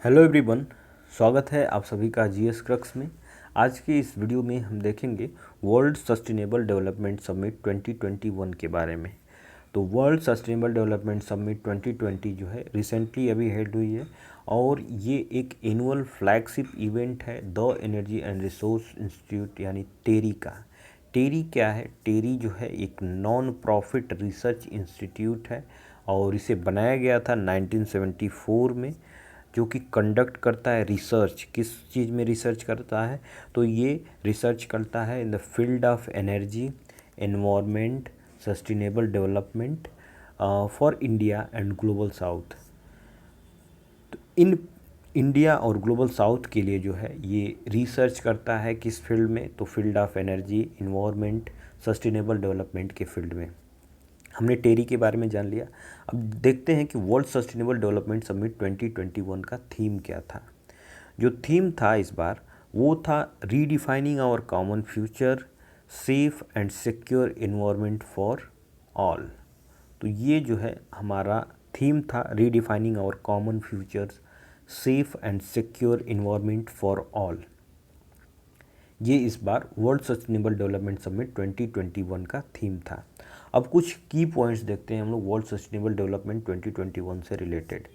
Hello everyone, स्वागत है आप सभी का जीएस क्रक्स में। आज की इस वीडियो में हम देखेंगे वर्ल्ड सस्टेनेबल डेवलपमेंट समिट 2021 के बारे में। तो वर्ल्ड सस्टेनेबल डेवलपमेंट समिट 2020 जो है रिसेंटली अभी हेल्ड हुई है और ये एक एनुअल फ्लैगशिप इवेंट है the energy and resource institute यानी टेरी का। टेरी क्या है? टेरी जो है एक नॉन प्रॉफिट रिसर्च इंस्टीट्यूट है और इसे बनाया गया था 1974 में, जो कि कंडक्ट करता है रिसर्च। किस चीज़ में रिसर्च करता है? तो ये रिसर्च करता है in the field of energy, environment, sustainable development for India and global south. तो इन इंडिया और ग्लोबल साउथ के लिए जो है ये रिसर्च करता है किस फील्ड में? तो field of energy, environment, sustainable development के फील्ड में। हमने टेरी के बारे में जान लिया। अब देखते हैं कि वर्ल्ड सस्टेनेबल डेवलपमेंट समिट 2021 का थीम क्या था। जो थीम था इस बार वो था redefining our common future, safe and secure environment for all. तो ये जो है हमारा थीम था, redefining our common futures, safe and secure environment for all. ये इस बार वर्ल्ड सस्टेनेबल डेवलपमेंट समिट 2021 का थीम था। अब कुछ की पॉइंट्स देखते हैं हम लोग वर्ल्ड सस्टेनेबल डेवलपमेंट 2021 से related.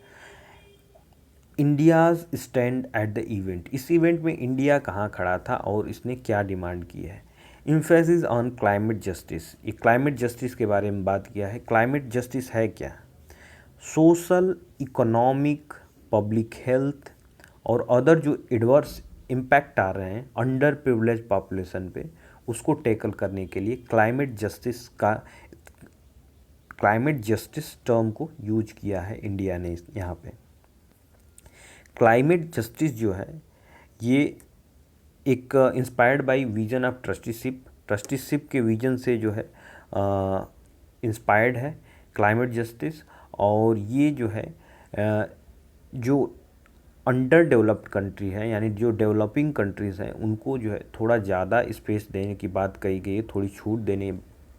India's stand at the event. इस इवेंट में इंडिया कहाँ खड़ा था और इसने क्या डिमांड की है? Emphasis on climate justice. ये क्लाइमेट जस्टिस के बारे में बात किया है। क्लाइमेट जस्टिस है क्या? सोशल, इकोनॉमिक, पब्लिक हेल्थ और अदर जो एडवर्स इम्पैक्ट आ रहे हैं अंडर प्रिविलेज पॉपुलेशन पे, उसको टैकल करने के लिए क्लाइमेट जस्टिस टर्म को यूज किया है इंडिया ने यहाँ पे। क्लाइमेट जस्टिस जो है ये एक inspired by vision of trusteeship के विजन से जो है इंस्पायर्ड है क्लाइमेट जस्टिस। और ये जो है जो अंडर डेवलप्ड कंट्री है यानी जो डेवलपिंग कंट्रीज़ हैं उनको जो है थोड़ा ज़्यादा स्पेस देने की बात कही गई है, थोड़ी छूट देने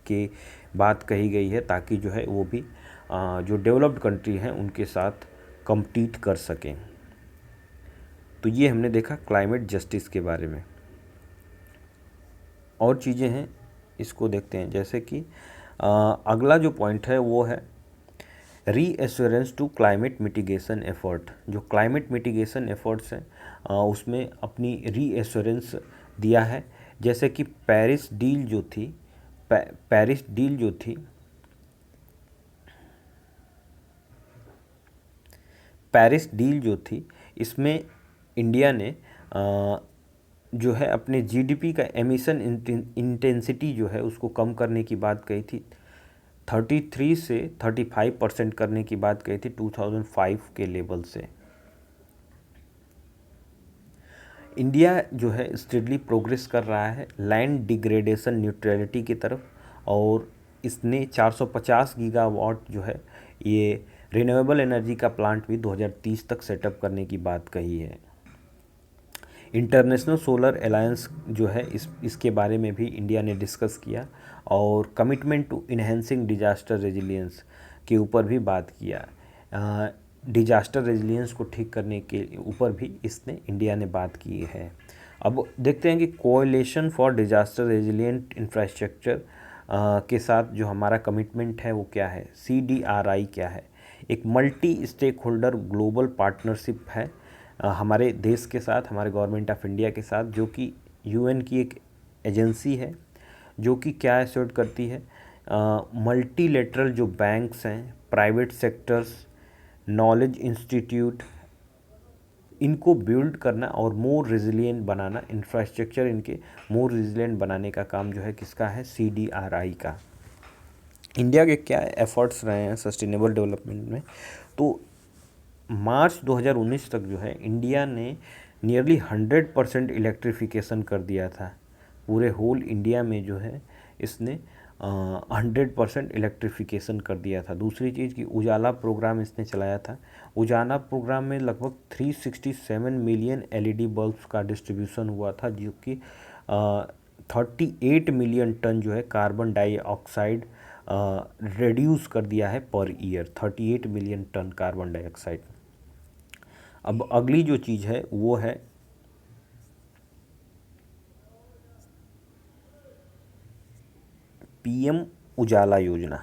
की बात कही गई है, ताकि जो है वो भी जो डेवलप्ड कंट्री हैं उनके साथ कम्पीट कर सकें। तो ये हमने देखा क्लाइमेट जस्टिस के बारे में। और चीज़ें हैं, इसको देखते हैं। जैसे कि अगला जो पॉइंट है वो है reassurance to climate mitigation effort. जो क्लाइमेट मिटिगेशन एफर्ट्स हैं उसमें अपनी रीएश्योरेंस दिया है। जैसे कि पेरिस डील जो थी पेरिस डील जो थी पेरिस डील जो थी इसमें इंडिया ने जो है अपने जीडीपी का एमिशन इंटेंसिटी जो है उसको कम करने की बात कही थी। 33 से 35% करने की बात कही थी 2005 के लेवल से। इंडिया जो है स्टेडली प्रोग्रेस कर रहा है लैंड डिग्रेडेशन न्यूट्रलिटी की तरफ, और इसने 450 गीगावाट जो है ये रिन्यूएबल एनर्जी का प्लांट भी 2030 तक सेटअप करने की बात कही है। इंटरनेशनल सोलर अलायंस जो है इसके बारे में भी इंडिया ने डिस्कस किया, और commitment to enhancing disaster resilience के ऊपर भी बात किया। डिजास्टर रेजिलियंस को ठीक करने के ऊपर भी इसने इंडिया ने बात की है। अब देखते हैं कि coalition for disaster resilient infrastructure के साथ जो हमारा कमिटमेंट है वो क्या है। CDRI क्या है? एक multi stake holder global partnership है हमारे देश के साथ, हमारे गवर्नमेंट ऑफ इंडिया के साथ, जो कि UN की एक एजेंसी है जो कि क्या एश्योर करती है मल्टीलेटरल जो बैंक्स हैं, प्राइवेट सेक्टर्स, नॉलेज इंस्टीट्यूट, इनको बिल्ड करना और मोर रेजिलिएंट बनाना, इंफ्रास्ट्रक्चर इनके मोर रेजिलिएंट बनाने का काम जो है किसका है? CDRI का। इंडिया के क्या एफर्ट्स रहे हैं सस्टेनेबल डेवलपमेंट में? तो मार्च 2019 तक जो है इंडिया ने नियरली 100% इलेक्ट्रिफिकेशन कर दिया था। पूरे होल इंडिया में जो है इसने 100% इलेक्ट्रिफिकेशन कर दिया था। दूसरी चीज़ कि उजाला प्रोग्राम इसने चलाया था। उजाला प्रोग्राम में लगभग 367 मिलियन LED बल्ब्स का डिस्ट्रीब्यूशन हुआ था, जो कि 38 मिलियन टन जो है कार्बन डाइऑक्साइड रिड्यूस कर दिया है per year. 38 million tonne carbon dioxide. अब अगली जो चीज़ है वो है पीएम उजाला योजना।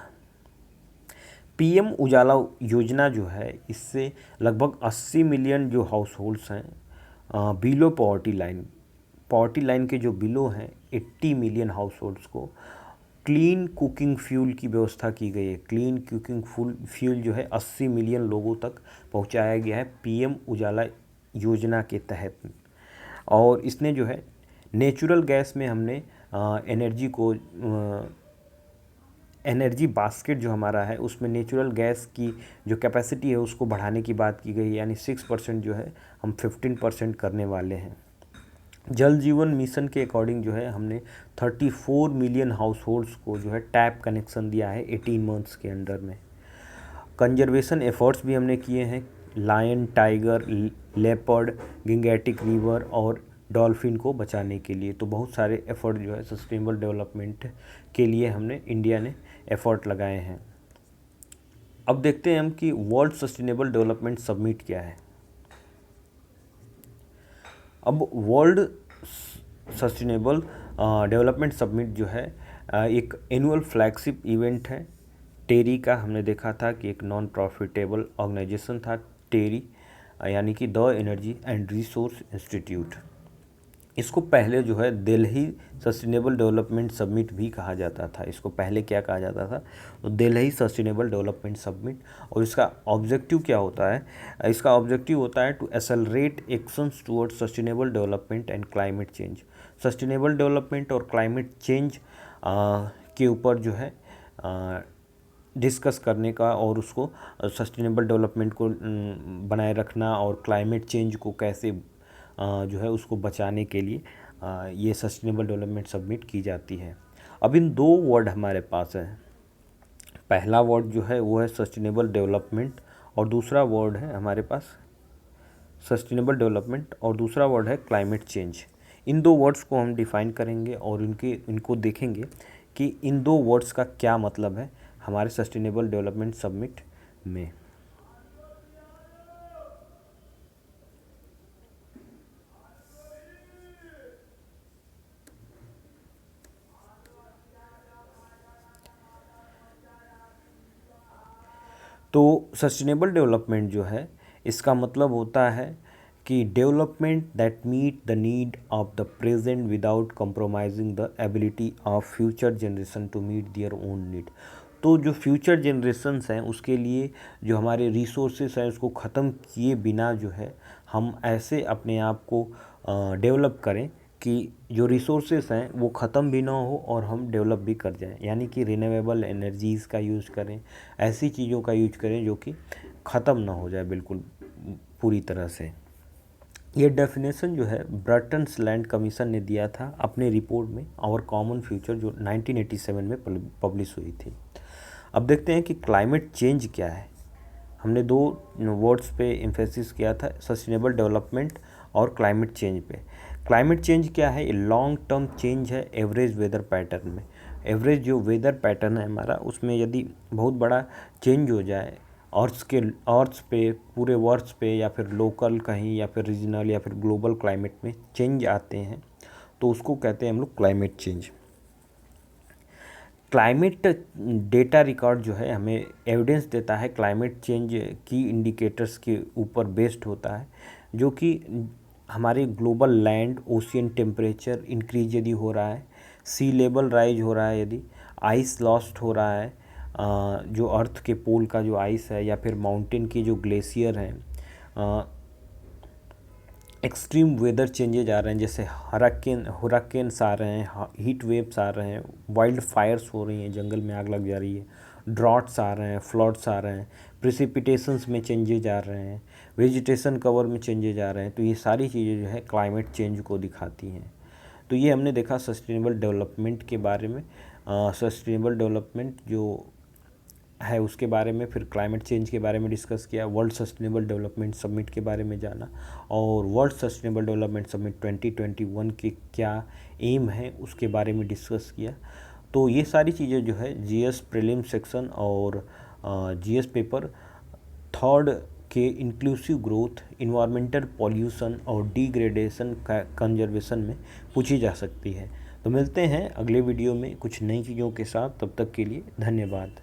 पीएम उजाला योजना जो है, इससे लगभग 80 मिलियन जो हाउस होल्ड्स हैं बिलो पॉवर्टी लाइन के जो बिलो हैं 80 मिलियन हाउस होल्ड्स को क्लीन कुकिंग फ्यूल की व्यवस्था की गई है। क्लीन कुकिंग फ्यूल जो है 80 मिलियन लोगों तक पहुंचाया गया है पीएम उजाला योजना के तहत। और इसने जो है नेचुरल गैस में हमने एनर्जी बास्केट जो हमारा है उसमें नेचुरल गैस की जो कैपेसिटी है उसको बढ़ाने की बात की गई है, यानी 6% जो है हम 15% करने वाले हैं। जल जीवन मिशन के अकॉर्डिंग जो है हमने 34 मिलियन हाउस होल्ड्स को जो है टैप कनेक्शन दिया है 18 मंथ्स के अंडर में। कंजर्वेशन एफर्ट्स भी हमने किए हैं, लायन, टाइगर, लेपर्ड, गिंगेटिक रिवर और डॉल्फिन को बचाने के लिए। तो बहुत सारे एफर्ट जो है सस्टेनेबल डेवलपमेंट के लिए हमने इंडिया ने एफर्ट लगाए हैं। अब देखते हैं हम कि वर्ल्ड सस्टेनेबल डेवलपमेंट समिट क्या है। अब वर्ल्ड सस्टेनेबल डेवलपमेंट समिट जो है एक एनुअल फ्लैगशिप इवेंट है। टेरी का हमने देखा था कि एक नॉन प्रॉफिटेबल ऑर्गेनाइजेशन था टेरी, यानी कि the energy and resource institute. इसको पहले जो है दिल्ली सस्टेनेबल डेवलपमेंट समिट भी कहा जाता था। इसको पहले क्या कहा जाता था, तो दिल्ली सस्टेनेबल डेवलपमेंट समिट। और इसका ऑब्जेक्टिव क्या होता है, इसका ऑब्जेक्टिव होता है to accelerate actions toward sustainable development and climate change. Sustainable development और क्लाइमेट चेंज के ऊपर जो है डिस्कस करने का, और उसको सस्टेनेबल डेवलपमेंट को बनाए रखना और क्लाइमेट चेंज को कैसे जो है उसको बचाने के लिए ये सस्टेनेबल डेवलपमेंट समिट की जाती है। अब इन दो वर्ड हमारे पास है। पहला वर्ड जो है वो है सस्टेनेबल डेवलपमेंट और दूसरा वर्ड है हमारे पास सस्टेनेबल डेवलपमेंट और दूसरा वर्ड है क्लाइमेट चेंज। इन दो वर्ड्स को हम डिफ़ाइन करेंगे और इनको देखेंगे कि इन दो वर्ड्स का क्या मतलब है हमारे सस्टेनेबल डेवलपमेंट समिट में। तो सस्टेनेबल डेवलपमेंट जो है इसका मतलब होता है कि development that meet the need of the present without compromising the ability of future generation to meet their own need. तो जो फ्यूचर जनरेशन्स हैं उसके लिए जो हमारे रिसोर्सेस हैं उसको ख़त्म किए बिना जो है हम ऐसे अपने आप को डेवलप करें कि जो रिसोर्सेस हैं वो ख़त्म भी ना हो और हम डेवलप भी कर जाएं, यानी कि रिन्यूएबल एनर्जीज़ का यूज़ करें, ऐसी चीज़ों का यूज करें जो कि ख़त्म ना हो जाए बिल्कुल पूरी तरह से। ये डेफिनेशन जो है ब्रटन्स लैंड कमीशन ने दिया था अपने रिपोर्ट में आवर कॉमन फ्यूचर जो 1987 में पब्लिश हुई थी। अब देखते हैं कि क्लाइमेट चेंज क्या है। हमने दो वर्ड्स पे एम्फेसिस किया था, सस्टेनेबल डेवलपमेंट और क्लाइमेट चेंज पे। क्लाइमेट चेंज क्या है, ये लॉन्ग टर्म चेंज है एवरेज वेदर पैटर्न में। एवरेज जो वेदर पैटर्न है हमारा उसमें यदि बहुत बड़ा चेंज हो जाए अर्थ पे पूरे वर्ल्ड पे, या फिर लोकल कहीं, या फिर रीजनल, या फिर ग्लोबल क्लाइमेट में चेंज आते हैं तो उसको कहते हैं हम लोग climate change. Climate data record जो है हमें एविडेंस देता है क्लाइमेट चेंज की इंडिकेटर्स के ऊपर बेस्ड होता है, जो कि हमारे global land ocean temperature increase यदि हो रहा है, सी लेवल राइज हो रहा है, यदि आइस लॉस्ट हो रहा है, जो अर्थ के पोल का जो आइस है, या फिर माउंटेन के जो ग्लेशियर हैं, एक्सट्रीम वेदर चेंजेज आ रहे हैं, जैसे हरिकेन्स आ रहे हैं, हीट वेव्स आ रहे हैं, वाइल्ड फायर्स हो रही हैं, जंगल में आग लग जा रही है, ड्रॉट्स आ रहे हैं, फ्लड्स आ रहे हैं, प्रिसिपिटेशंस में चेंजेज आ रहे हैं, वेजिटेशन कवर में चेंजेज आ रहे हैं। तो ये सारी चीज़ें जो है क्लाइमेट चेंज को दिखाती हैं। तो ये हमने देखा सस्टेनेबल डेवलपमेंट के बारे में। सस्टेनेबल डेवलपमेंट जो है उसके बारे में, फिर क्लाइमेट चेंज के बारे में डिस्कस किया, वर्ल्ड सस्टेनेबल डेवलपमेंट समिट के बारे में जाना, और वर्ल्ड सस्टेनेबल डेवलपमेंट समिट 2021 के क्या एम है उसके बारे में डिस्कस किया। तो ये सारी चीज़ें जो है जीएस प्रीलिम सेक्शन और जीएस पेपर थर्ड के इंक्लूसिव ग्रोथ, इन्वायरमेंटल पॉल्यूशन और डिग्रेडेशन का कंजर्वेशन में पूछी जा सकती है। तो मिलते हैं अगले वीडियो में कुछ नई चीज़ों के साथ, तब तक के लिए धन्यवाद।